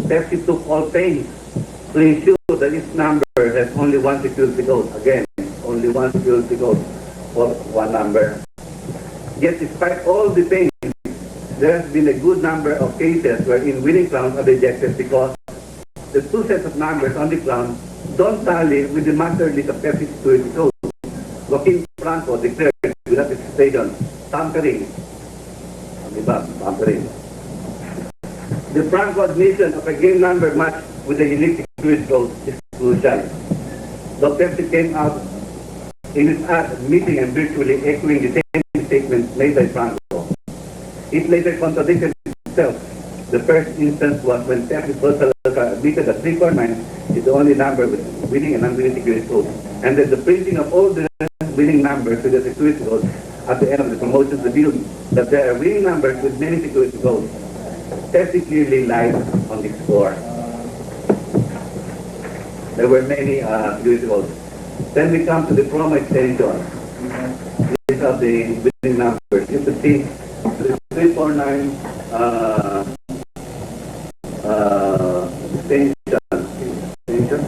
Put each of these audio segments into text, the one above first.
Pepsi took all pains to ensure that its number has only one security code. Again, only one security code for one number. Yet despite all the pains, there has been a good number of cases wherein winning clowns are rejected because the two sets of numbers on the clown don't tally with the master list of Pepsi security code. Joaquin Franco declared without hesitation, tampering. Tampering. The Franco admission of a game number matched with a unique security code is crucial. The Pepsi came out in its admitting and virtually echoing the same statement made by Franco. It later contradicted itself. The first instance was when Pepsi admitted that 349 is the only number with winning and non-winning security code, and that the printing of all the winning numbers with the security code at the end of the promotion revealed that there are winning numbers with many security codes. Pepsi clearly lied on this score. There were many security codes. Then we come to the promo extension. These are the winning numbers. You can see the 349 extension.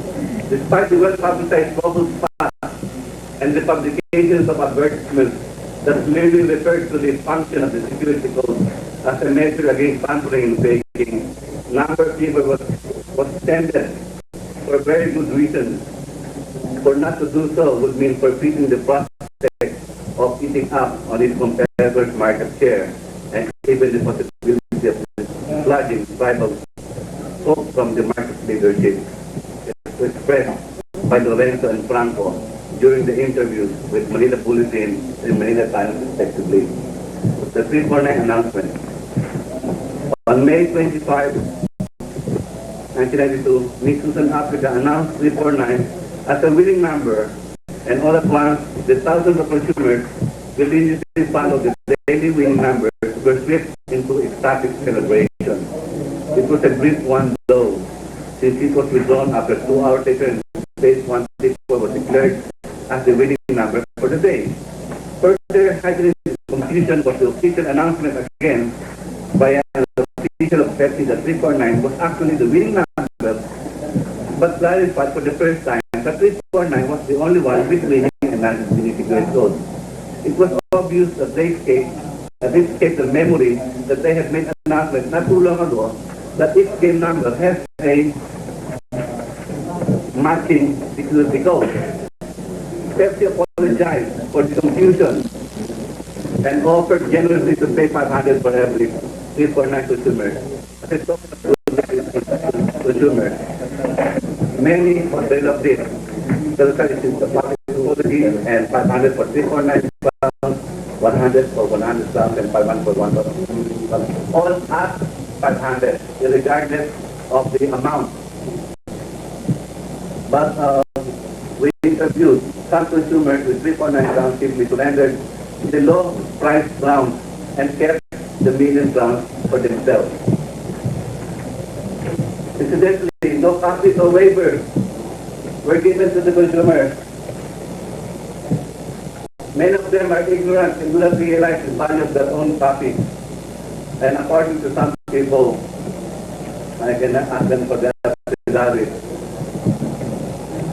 Despite the well-publicized focus path and the publications of advertisements that clearly referred to the function of the security code as a measure against tampering and faking, number fever was extended for very good reasons. For not to do so would mean forfeiting the prospect of eating up on its competitors' market share and even the possibility of dislodging rival hope from the market leadership, expressed by Lorenzo and Franco during the interviews with Manila Bulletin and Manila Times respectively. The 349 announcement. On May 25, 1992, Miss Susan Africa announced 349 as a winning number, and all at once, the thousands of consumers religiously followed the daily winning numbers were swept into ecstatic celebration. It was a brief one though, since it was withdrawn after 2 hours later and phase 164 was declared as the winning number for the day. Further heightening confusion was the official announcement again by an official of Pepsi that 349 was actually the winning number, but clarified for the first time that 349 was the only one with winning and non-winning security code. It was obvious that they escaped the memory that they had made an announcement not too long ago that each game number has a matching security code. Pepsi apologized for the confusion and offered generously to pay 500 for every 349 consumers. As a token of consumers, many developed this. The apology and 500 for 349 pounds, 100 for 100 pounds, and 500 for 100. All at 500, regardless of the amount. But we interviewed some consumers with 349 pounds simply surrendered the low price rounds and kept the million rounds for themselves. Incidentally, no copies or waivers were given to the consumers. Many of them are ignorant and do not realize the value of their own copy. And according to some people, I can ask them for their affidavit.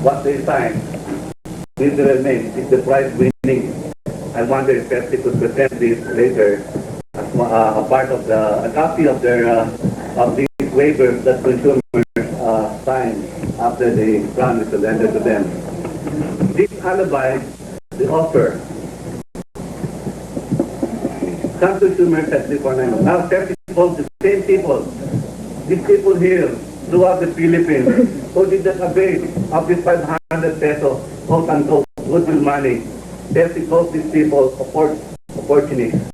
What they sign, literal name, is the prize winning. I wonder if Pepsi could present this later as a part of a copy of their of these waivers that consumers signed after the crown is surrendered to them. This alibi, the offer. Some consumers at 349. Now Pepsi calls the same people. These people here throughout the Philippines who did not avail of this 500 peso quote-unquote goodwill money. Pepsi calls these people opportunists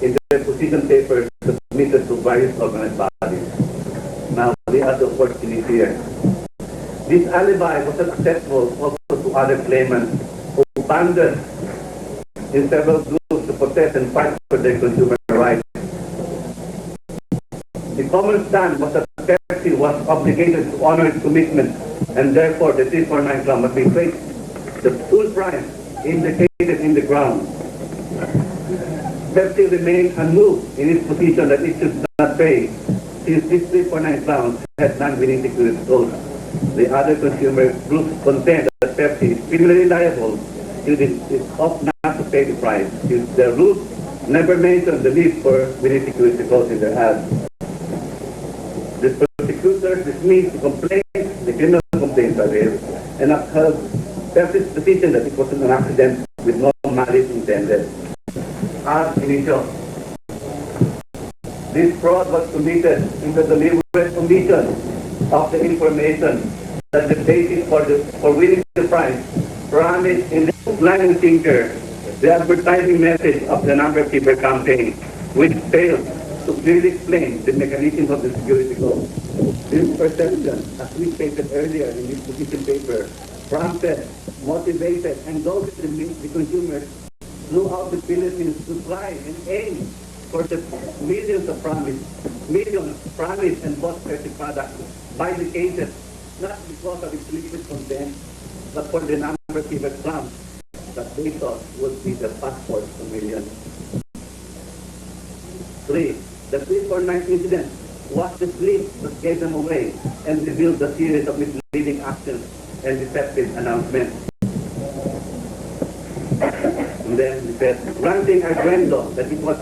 in their position papers submitted to various organized bodies. Now, we are the opportunists here. This alibi was acceptable also to other claimants who abandoned in several groups to protest and fight for their consumer rights. The common stand was that Pepsi was obligated to honor its commitment, and therefore the 349 crown must be paid the full price indicated in the ground. Pepsi remained unmoved in its position that it should not pay Since these 349 pounds had non-winning security codes, the other consumer groups contend that Pepsi is criminally liable if it opts not to pay the price, since the rules never mention the need for winning security codes in their ads. The prosecutors dismissed the complaints, the criminal complaints that is, and upheld Pepsi's position that it was an accident with no malice intended. As initial, this fraud was committed in the deliberate omission of the information that the basis for winning the prize promised in the line sinker, the advertising message of the number keeper campaign, which failed to clearly explain the mechanism of the security code. This perception, as we stated earlier in this position paper, prompted, motivated, and goaded the consumers throughout the Philippines to try and aim for the millions promised and bought Pepsi products by the agents, not because of explicit content, but for the number keeper trump that they thought would be the passport to millions. 3. The 349 incident was the slip that gave them away and revealed the series of misleading actions and deceptive announcements. And then he said, granting arguendo that it was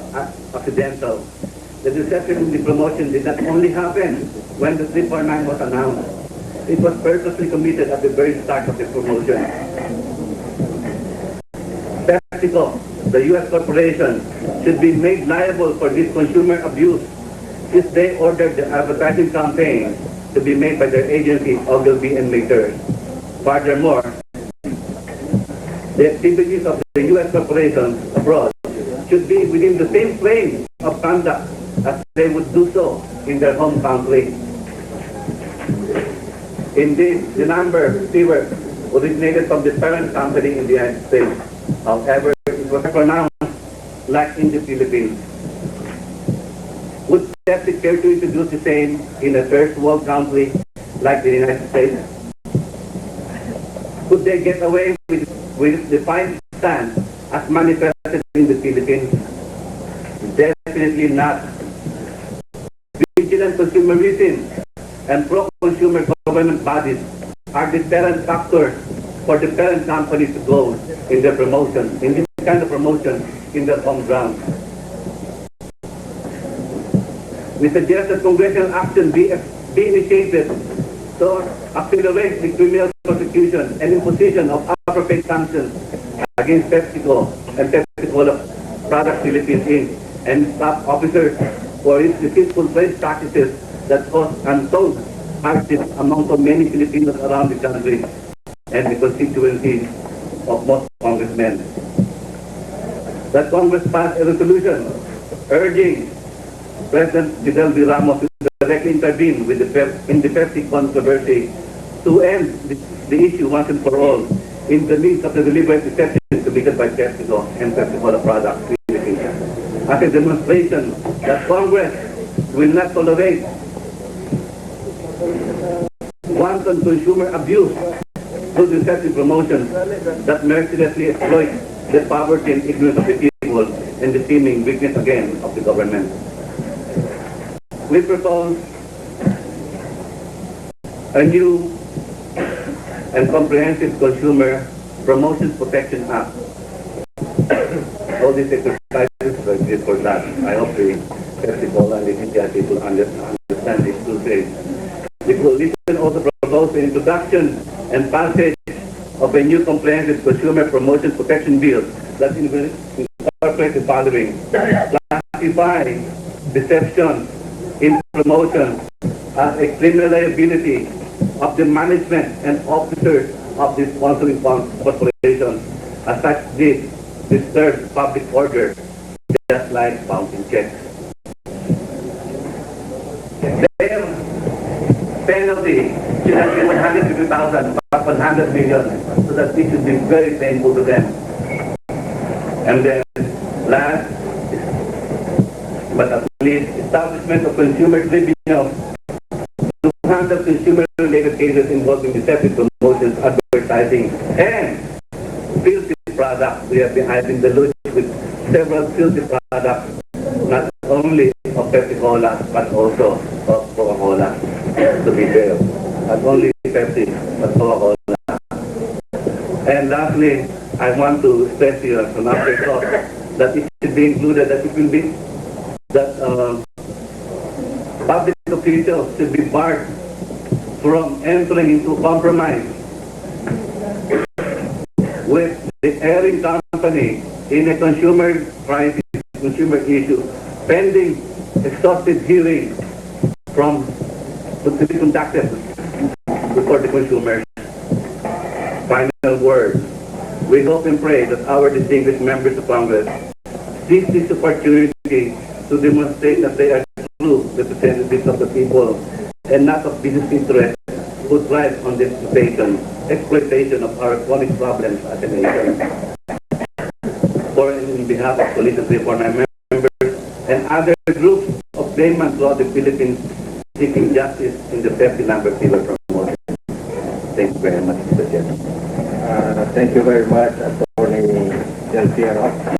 accidental. The deception in the promotion did not only happen when the 349 was announced. It was purposely committed at the very start of the promotion. PepsiCo, the U.S. corporation, should be made liable for this consumer abuse since they ordered the advertising campaign to be made by their agency, Ogilvy and Mather. Furthermore, the activities of the U.S. corporations abroad should be within the same frame of conduct as they would do so in their home country. Indeed, the number Stewart originated from the parent company in the United States. However, it was pronounced like in the Philippines. Would Pepsi care to introduce the same in a first world country like the United States? Could they get away with the fine stand as manifested in the Philippines? Definitely not. Vigilant consumerism and pro-consumer government bodies are deterrent factors for the parent company to go in their promotion, in this kind of promotion in their home ground. We suggest that congressional action be initiated to accelerate the criminal prosecution and imposition of appropriate sanctions against PepsiCo and PepsiCo Product Philippines Inc. and staff officers for its deceitful trade practices that cause untold hardship among so many Filipinos around the country and the constituencies of most congressmen. That Congress passed a resolution urging President Fidel V. Ramos to directly intervene with in the Pepsi controversy to end the issue once and for all in the midst of the deliberate deception committed by PepsiCo and PepsiCo products as a demonstration that Congress will not tolerate wanton consumer abuse through deceptive promotions that mercilessly exploit the poverty and ignorance of the people and the seeming weakness again of the government. We propose a new and comprehensive Consumer Promotion Protection Act. All these exercises were good for that. I hope the PepsiCo and the CTI people understand these two things. The coalition also proposed the introduction and passage of a new comprehensive Consumer Promotion Protection Bill that incorporates the following. Classify deception in promotion as a criminal liability of the management and officers of the sponsoring corporation. As such, this disturbs public order, just like bouncing checks. Their penalty should not be 150,000 but 100 million, so that it should be very painful to them. And then, last, but at least, establishment of consumer tribunals to handle consumer-related cases involving deceptive promotions, advertising, and filthy products. We have been deluged with several filthy products, not only of Pepsi-Cola, but also of Coca-Cola, to be fair. Not only Pepsi, but Coca-Cola. And lastly, I want to stress here as an afterthought that it should be included, that it will be, that public officials should be barred from entering into compromise with the airing company in a consumer crisis, consumer issue, pending exhaustive hearing to be conducted before the consumers. Final word. We hope and pray that our distinguished members of Congress seize this opportunity to demonstrate that they are true representatives of the people and not of business interests who thrive on the exploitation of our chronic problems as a nation. For in behalf of Coalition 349 members and other groups of claimants throughout the Philippines seeking justice in the Pepsi number fever promotion. Thank you very much, Mr. Chairman. Thank you very much, Attorney Del Fierro.